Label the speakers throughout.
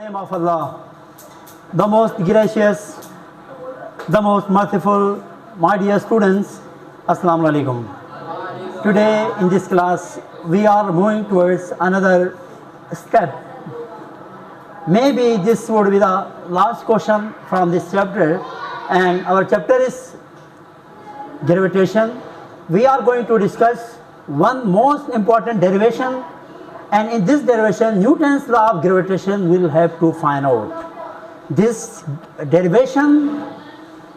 Speaker 1: Name of Allah, the most gracious, the most merciful, my dear students, Assalamu alaikum. Today in this class we are moving towards another step. Maybe this would be the last question from this chapter, and our chapter is gravitation. We are going to discuss one most important derivation, and in this derivation Newton's law of gravitation will have to find out. This derivation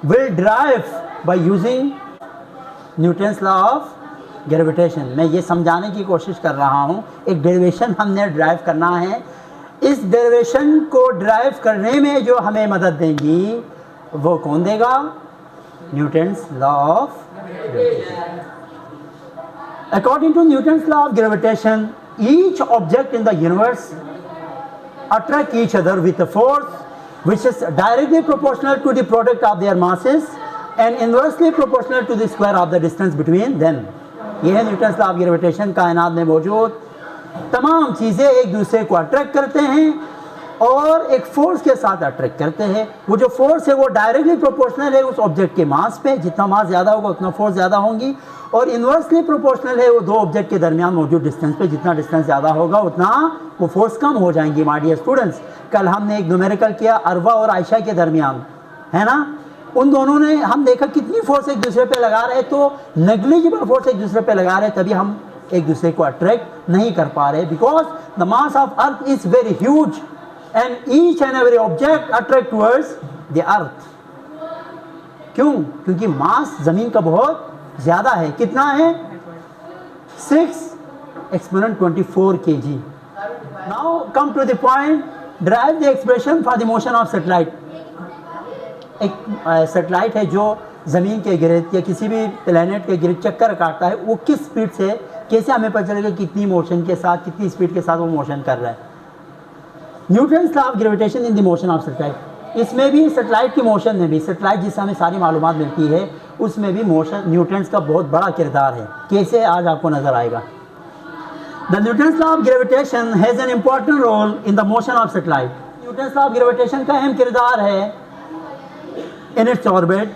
Speaker 1: will derive by using Newton's law of gravitation. मैं ये समझाने की कोशिश कर रहा हूँ, एक derivation हमने ड्राइव करना है. इस डेरिवेशन को ड्राइव करने में जो हमें मदद देंगी वो कौन देगा? Newton's law of gravitation. According to Newton's law of gravitation, each object in the universe attract each other with a force which is directly proportional to the product of their masses and inversely proportional to the square of the distance between them. यह है Newton's law of gravitation. कायनात में मौजूद तमाम चीज़ें एक दूसरे को अट्रैक्ट करते हैं और एक फोर्स के साथ अट्रैक्ट करते हैं. वो जो फोर्स है वो डायरेक्टली प्रोपोर्शनल है उस ऑब्जेक्ट के मास पे. जितना मास ज़्यादा होगा उतना फोर्स ज़्यादा होंगी, और इन्वर्सली प्रोपोर्शनल है वो दो ऑब्जेक्ट के दरमियान मौजूद डिस्टेंस पे. जितना डिस्टेंस ज़्यादा होगा उतना वो फोर्स कम हो जाएंगी. माय डियर स्टूडेंट्स, कल हमने एक न्यूमेरिकल किया अरवा और आयशा के दरमियान, है ना. उन दोनों ने हम देखा कितनी फोर्स एक दूसरे पे लगा रहे, तो नेग्लिजिबल फोर्स एक दूसरे पे लगा रहे, तभी हम एक दूसरे को अट्रैक्ट नहीं कर पा रहे. Because the mass of earth is very huge and each and every object attract towards the earth. क्यों? क्योंकि मास जमीन का बहुत ज़्यादा है. कितना है? 6 exponent 24 kg. Now come to the point. Derive the expression for the motion of satellite. एक सैटेलाइट है जो ज़मीन के गिर्द या किसी भी प्लेनेट के गिर्द चक्कर काटता है, वो किस स्पीड से, कैसे हमें पता चलेगा कितनी मोशन के साथ, कितनी स्पीड के साथ वो मोशन कर रहा है? Newton's law of gravitation in the motion of satellite. इसमें भी सैटेलाइट की मोशन में भी, सैटेलाइट जिससे हमें सारी मालूमात मिलती है उसमें भी मोशन न्यूटन्स का बहुत बड़ा किरदार है. कैसे? आज आपको नज़र आएगा. The Newton's law of gravitation has an important role in the motion of satellite. Newton's law of gravitation का अहम किरदार है in its orbit,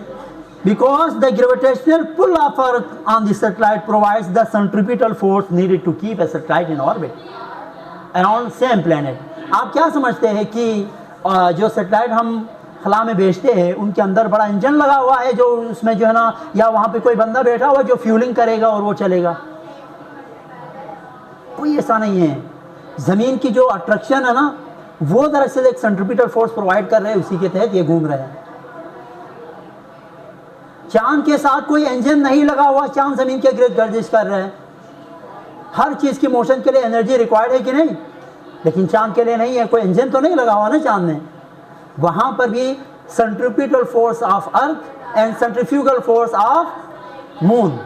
Speaker 1: because the gravitational pull of Earth on the satellite provides the centripetal force needed to keep a satellite in orbit around same planet. आप क्या समझते हैं कि जो सैटेलाइट हम खला में भेजते हैं उनके अंदर बड़ा इंजन लगा हुआ है जो उसमें जो है ना, या वहाँ पे कोई बंदा बैठा हुआ जो फ्यूलिंग करेगा और वो चलेगा? कोई ऐसा नहीं है. ज़मीन की जो अट्रैक्शन है ना, वो दरअसल एक सेंट्रिपिटल फोर्स प्रोवाइड कर रहे हैं, उसी के तहत ये घूम रहे हैं. चांद के साथ कोई इंजन नहीं लगा हुआ, चांद ज़मीन के गिर्द गर्दिश कर रहे हैं. हर चीज़ की मोशन के लिए एनर्जी रिक्वायर्ड है कि नहीं? लेकिन चांद के लिए नहीं है. कोई इंजन तो नहीं लगा हुआ ना चांद में. वहाँ पर भी centripetal force of earth and centrifugal force of moon,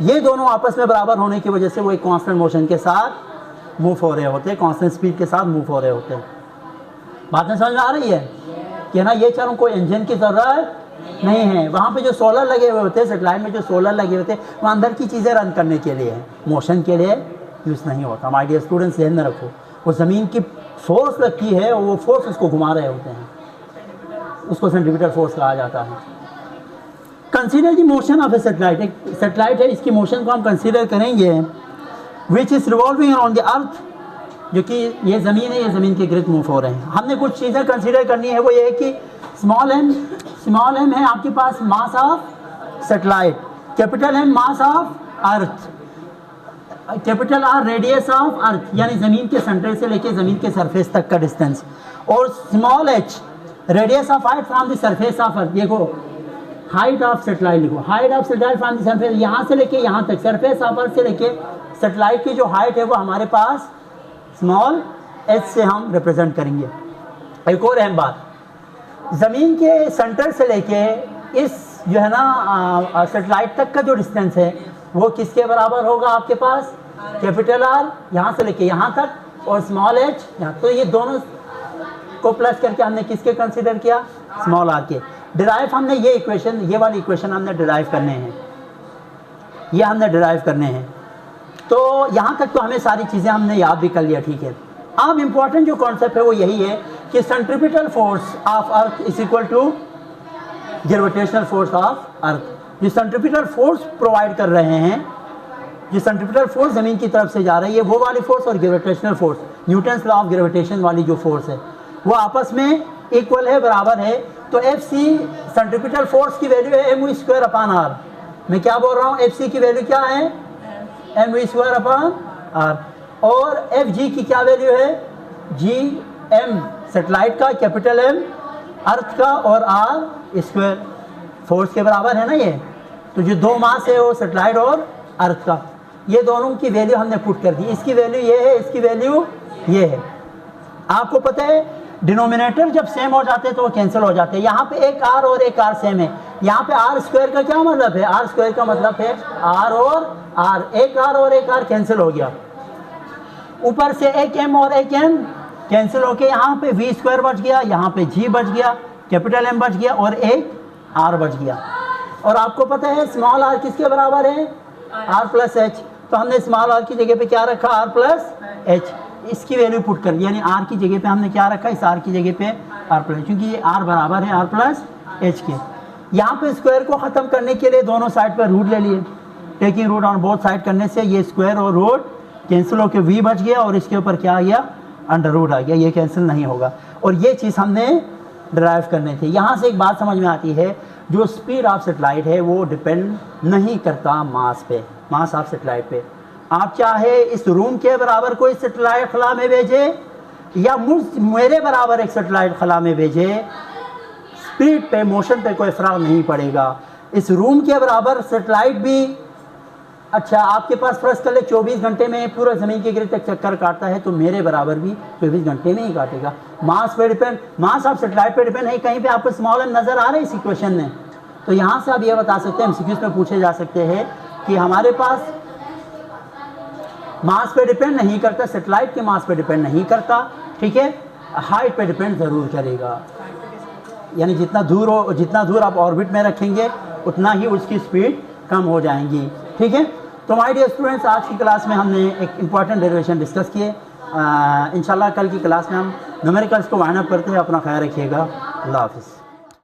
Speaker 1: ये दोनों आपस में बराबर होने की वजह से वो एक कांस्टेंट मोशन के साथ मूव हो रहे होते हैं, कांस्टेंट स्पीड के साथ मूव हो रहे होते हैं. बात में समझ में आ रही है कि ना? ये चारों कोई इंजन की ज़रूरत नहीं है. वहाँ पे जो सोलर लगे हुए होते हैं, सेटेलाइट में जो सोलर लगे होते हैं, वो अंदर की चीज़ें रन करने के लिए है, मोशन के लिए यूज़ नहीं होता. माय डियर स्टूडेंट्स, ध्यान में रखो. वो ज़मीन की फोर्स लगती है और वो फोर्स उसको घुमा रहे होते हैं, उसको सेंट्रीपिटल फोर्स कहा जाता है. Consider the motion of A satellite. एक सेटेलाइट है, इसकी मोशन को हम कंसीडर करेंगे, which is revolving around the earth, जो कि ये ज़मीन है, ये ज़मीन के गिर्द मूव हो रहे हैं. हमने कुछ चीज़ें कंसीडर करनी है. वो ये है कि स्मॉल एम है आपके पास mass of satellite, capital M mass of earth, capital R radius of earth, यानी ज़मीन के सेंटर से लेके ज़मीन के सरफेस तक का डिस्टेंस, और small H radius of height from the surface of earth. देखो हाइट ऑफ सैटेलाइट लिखो, height of satellite from the surface, यहाँ से लेके यहाँ तक, सरफेस ऑफ अर्थ से लेके सैटेलाइट की जो हाइट है वो हमारे पास स्मॉल एच से हम रिप्रेजेंट करेंगे. एक और अहम बात, ज़मीन के सेंटर से लेके इस जो है ना सैटेलाइट तक का जो डिस्टेंस है वो किसके बराबर होगा? आपके पास कैपिटल आर यहाँ से लेके यहाँ तक, और स्मॉल एच यहाँ. तो ये दोनों को प्लस करके हमने किसके कंसीडर किया? स्मॉल आर के. डिराइव हमने ये इक्वेशन, ये वाली इक्वेशन हमने डिराइव करने हैं, ये हमने डिराइव करने हैं. तो यहाँ तक तो हमें सारी चीज़ें हमने याद भी कर लिया, ठीक है. अब इम्पॉर्टेंट जो कॉन्सेप्ट है वो यही है कि centripetal force of earth is equal to gravitational force of earth. जो सेंट्रीपिटल फोर्स प्रोवाइड कर रहे हैं, जो सेंट्रीपिटल फोर्स ज़मीन की तरफ से जा रही है वो वाली फोर्स, और gravitational force Newton's law of gravitation वाली जो फोर्स है वो आपस में इक्वल है, बराबर है। तो एफ सी सेंट्रीपिटल फोर्स की वैल्यू है M V square upon R. मैं क्या बोल रहा हूँ, एफ सी की वैल्यू क्या है, M V square upon R. और एफ जी की क्या वैल्यू है, जी एम सेटेलाइट का, कैपिटल एम अर्थ का, और आर स्क्वायर फोर्स के बराबर है ना ये। तो जो दो मास है वो सेटेलाइट और अर्थ का, ये दोनों की वैल्यू हमने पुट कर दी। इसकी वैल्यू ये है, इसकी वैल्यू ये है। आपको पता है डिनोमिनेटर जब सेम हो जाते हैं तो वो कैंसिल हो जाते हैं। यहाँ पे एक आर और एक आर सेम है। यहाँ पे आर स्क्वायर का क्या मतलब है, आर स्क्वायर का मतलब है आर और आर, एक आर और एक आर कैंसिल हो गया। ऊपर से एक एम और एक एम कैंसिल होके यहाँ पे वी स्क्वायर बच गया, यहाँ पे जी बच गया, कैपिटल एम बच गया और एक आर बच गया। और आपको पता है स्मॉल आर किसके बराबर है, आर प्लस एच। तो हमने स्मॉल आर की जगह पे क्या रखा, आर प्लस एच। इसकी वैल्यू पुट कर, यानी आर की जगह पे हमने क्या रखा, इस आर की जगह पे आर प्लस, क्योंकि ये आर बराबर है आर प्लस एच के। यहाँ पे स्क्वायर को ख़त्म करने के लिए दोनों साइड पर रूट ले लिए। Taking root on both side करने से ये स्क्वायर और रूट कैंसिल होकर वी बच गया, और इसके ऊपर क्या आ गया, अंडर रूट आ गया। ये कैंसिल नहीं होगा, और ये चीज़ हमने ड्राइव करने थे। यहाँ से एक बात समझ में आती है, जो स्पीड ऑफ सेटेलाइट है वो डिपेंड नहीं करता मास पे, मास ऑफ सेटेलाइट पे। आप चाहे इस रूम के बराबर कोई सेटेलाइट खला में भेजे या मेरे बराबर एक सेटेलाइट खला में भेजे, स्पीड पे, मोशन पे कोई फ़र्क नहीं पड़ेगा। इस रूम के बराबर सेटेलाइट भी, अच्छा आपके पास फर्स्ट कर ले 24 घंटे में पूरा ज़मीन के गिर्द तक चक्कर काटता है, तो मेरे बराबर भी 24 घंटे में ही काटेगा। मास पे डिपेंड, मास ऑफ सेटेलाइट पे डिपेंड है। कहीं पे आपको स्मॉल एम नज़र आ रहा है इस इक्वेशन में, तो यहाँ से आप ये बता सकते हैं, एमसीक्यूज़ में पूछे जा सकते हैं कि हमारे पास मास पे डिपेंड नहीं करता, सेटेलाइट के मास पे डिपेंड नहीं करता, ठीक है, हाइट पे डिपेंड ज़रूर करेगा। यानी जितना दूर आप ऑर्बिट में रखेंगे उतना ही उसकी स्पीड कम हो जाएंगी, ठीक है। तो माय डियर स्टूडेंट्स, आज की क्लास में हमने एक इम्पॉर्टेंट डेरिवेशन डिस्कस किए। इंशाल्लाह कल की क्लास में हम न्यूमेरिकल्स को वाइंड अप करते हैं। अपना ख्याल रखिएगा। अल्लाह हाफिज़।